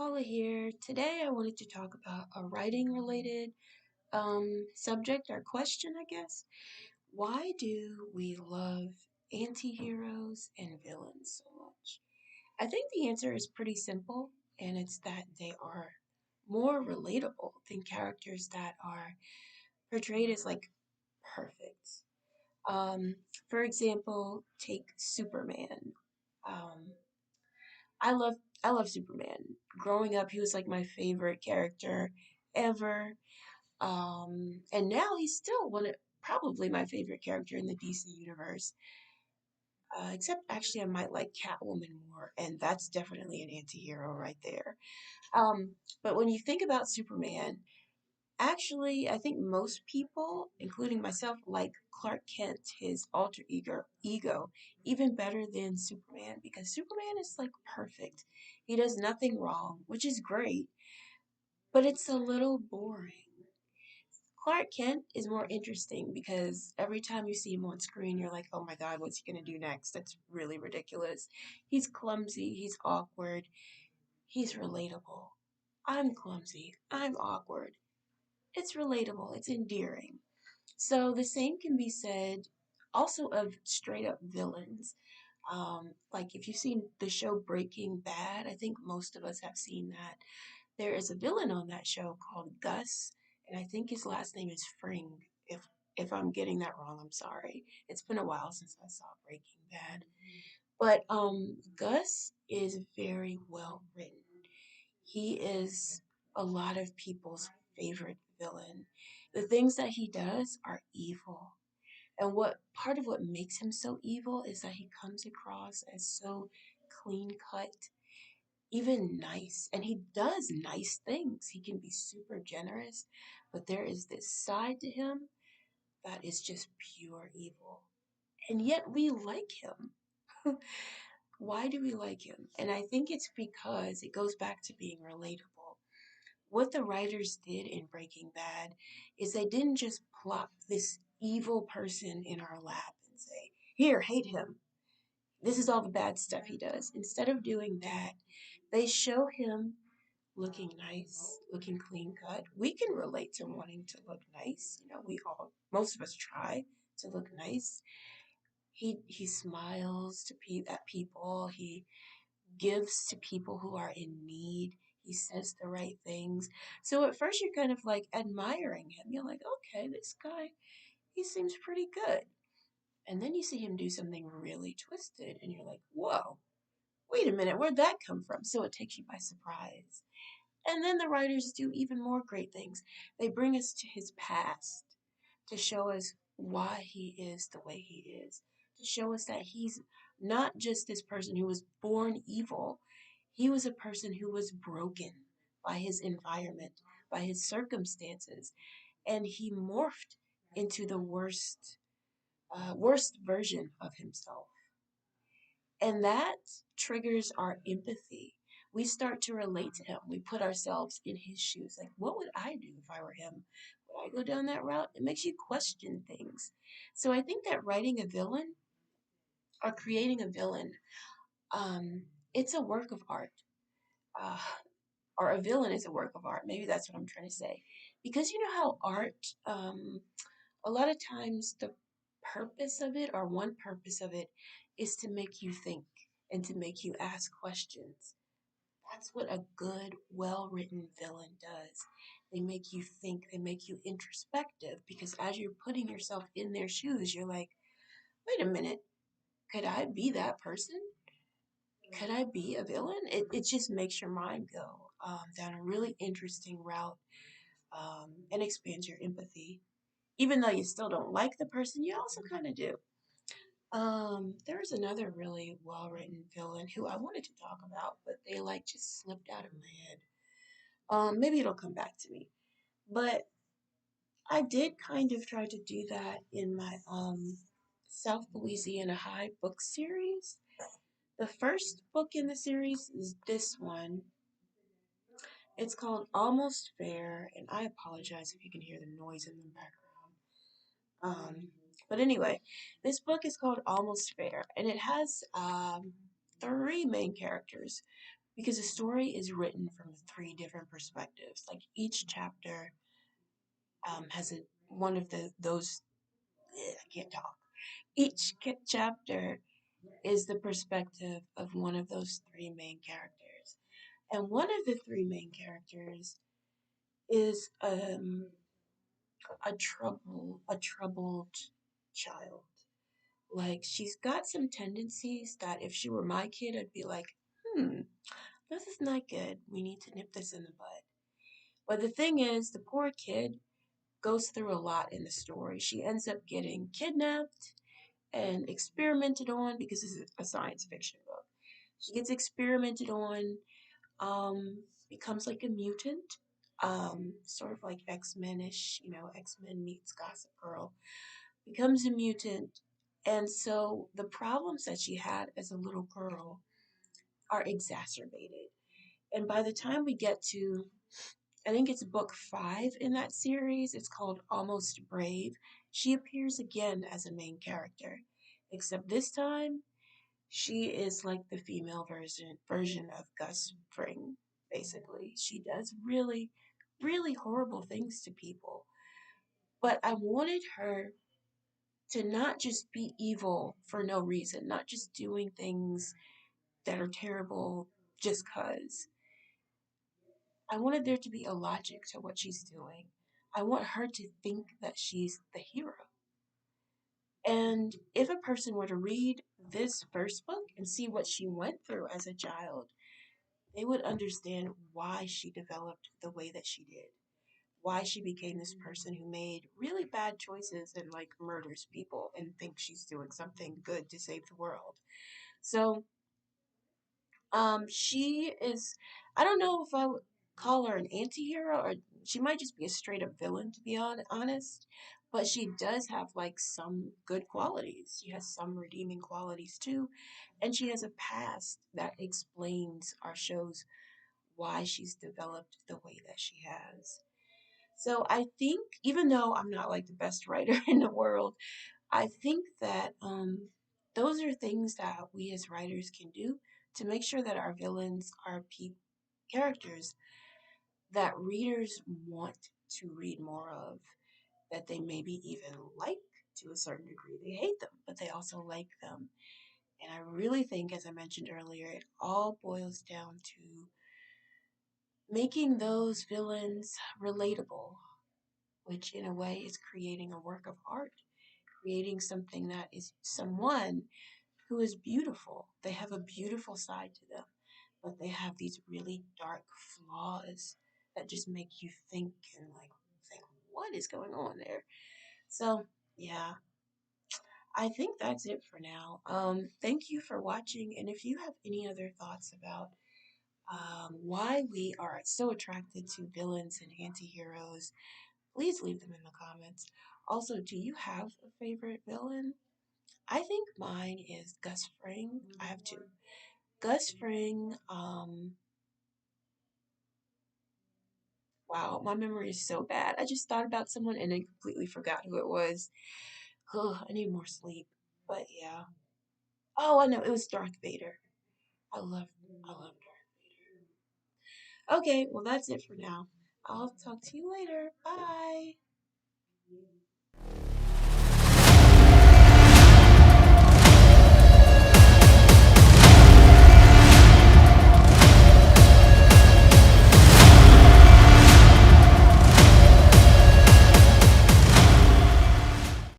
Paula here. Today I wanted to talk about a writing related subject or question, I guess. Why do we love antiheroes and villains so much? I think the answer is pretty simple, and it's that they are more relatable than characters that are portrayed as like perfect. Um, for example, take Superman. Um, I love I love Superman. Growing up, he was like my favorite character ever. And now he's still probably my favorite character in the DC universe. Except actually, I might like Catwoman more, and that's definitely an anti-hero right there. Um, but when you think about Superman, actually, I think most people, including myself, like Clark Kent, his alter ego, even better than Superman because Superman is like perfect. He does nothing wrong, which is great, but it's a little boring. Clark Kent is more interesting because every time you see him on screen, you're like, oh my God, what's he going to do next? That's really ridiculous. He's clumsy, he's awkward, he's relatable. I'm clumsy, I'm awkward. It's relatable, it's endearing. So the same can be said also of straight up villains. Like if you've seen the show Breaking Bad, I think most of us have seen that. There is a villain on that show called Gus, and I think his last name is Fring. If I'm getting that wrong, I'm sorry. It's been a while since I saw Breaking Bad. But Gus is very well written. He is a lot of people's favorite villain. The things that he does are evil. And what part of what makes him so evil is that he comes across as so clean cut, even nice. And he does nice things. He can be super generous, but there is this side to him that is just pure evil. And yet we like him. Why do we like him? And I think it's because it goes back to being relatable. What the writers did in Breaking Bad is they didn't just plop this evil person in our lap and say, here, hate him. This is all the bad stuff he does. Instead of doing that, they show him looking nice, looking clean cut. We can relate to wanting to look nice. Most of us try to look nice. He smiles at people. He gives to people who are in need. He says the right things. So at first you're kind of like admiring him. You're like, okay, this guy, he seems pretty good. And then you see him do something really twisted, and you're like, whoa, wait a minute, where'd that come from? So it takes you by surprise. And then the writers do even more great things. They bring us to his past to show us why he is the way he is, to show us that he's not just this person who was born evil, he was a person who was broken by his environment, by his circumstances, and he morphed into the worst version of himself. And that triggers our empathy. We start to relate to him. We put ourselves in his shoes. Like, what would I do if I were him? Would I go down that route? It makes you question things. So I think that writing a villain or creating a villain, um, it's a work of art. Uh, or a villain is a work of art. Maybe that's what I'm trying to say. Because you know how art, a lot of times the purpose of it, or one purpose of it, is to make you think and to make you ask questions. That's what a good, well written villain does. They make you think, they make you introspective because as you're putting yourself in their shoes, you're like, wait a minute, could I be that person? Could I be a villain? It just makes your mind go down a really interesting route and expands your empathy. Even though you still don't like the person, you also kind of do. There's another really well written villain who I wanted to talk about, but they like just slipped out of my head. Maybe it'll come back to me. But I did kind of try to do that in my South Louisiana High book series. The first book in the series is this one. It's called Almost Fair, and I apologize if you can hear the noise in the background. But anyway, this book is called Almost Fair, and it has three main characters. because the story is written from three different perspectives. Like each chapter has one of those. I can't talk. Each chapter is the perspective of one of those three main characters, and one of the three main characters is a troubled child. Like she's got some tendencies that if she were my kid, I'd be like, hmm, this is not good. We need to nip this in the bud. But the thing is, the poor kid goes through a lot in the story. She ends up getting kidnapped and experimented on because this is a science fiction book. She gets experimented on, becomes like a mutant, sort of like X-Men ish, X-Men meets Gossip Girl, becomes a mutant. And so the problems that she had as a little girl are exacerbated. And by the time we get to, I think it's book 5 in that series, it's called Almost Brave, she appears again as a main character. Except this time, she is like the female version of Gus Fring, basically. She does really, really horrible things to people. But I wanted her to not just be evil for no reason, not just doing things that are terrible just cuz. I wanted there to be a logic to what she's doing. I want her to think that she's the hero. And if a person were to read this first book and see what she went through as a child, they would understand why she developed the way that she did, why she became this person who made really bad choices and like murders people and thinks she's doing something good to save the world. So, she is, I don't know if I would call her an anti-hero or she might just be a straight up villain to be honest, but she does have like some good qualities. She has some redeeming qualities too, and she has a past that explains or shows why she's developed the way that she has. So I think, even though I'm not like the best writer in the world, I think that those are things that we as writers can do to make sure that our villains are characters that readers want to read more of, that they maybe even like to a certain degree. They hate them, but they also like them. And I really think, as I mentioned earlier, it all boils down to making those villains relatable, which in a way is creating a work of art, creating something that is someone who is beautiful. They have a beautiful side to them, but they have these really dark flaws that just make you think and like think, what is going on there? So, yeah, I think that's it for now. Thank you for watching, and if you have any other thoughts about why we are so attracted to villains and anti-heroes, please leave them in the comments. Also, do you have a favorite villain? I think mine is Gus Fring. I have two. Gus Fring, wow, my memory is so bad. I just thought about someone and I completely forgot who it was. Ugh, I need more sleep. But yeah. Oh, I know, it was Darth Vader. I love Darth Vader. Okay, well that's it for now. I'll talk to you later. Bye.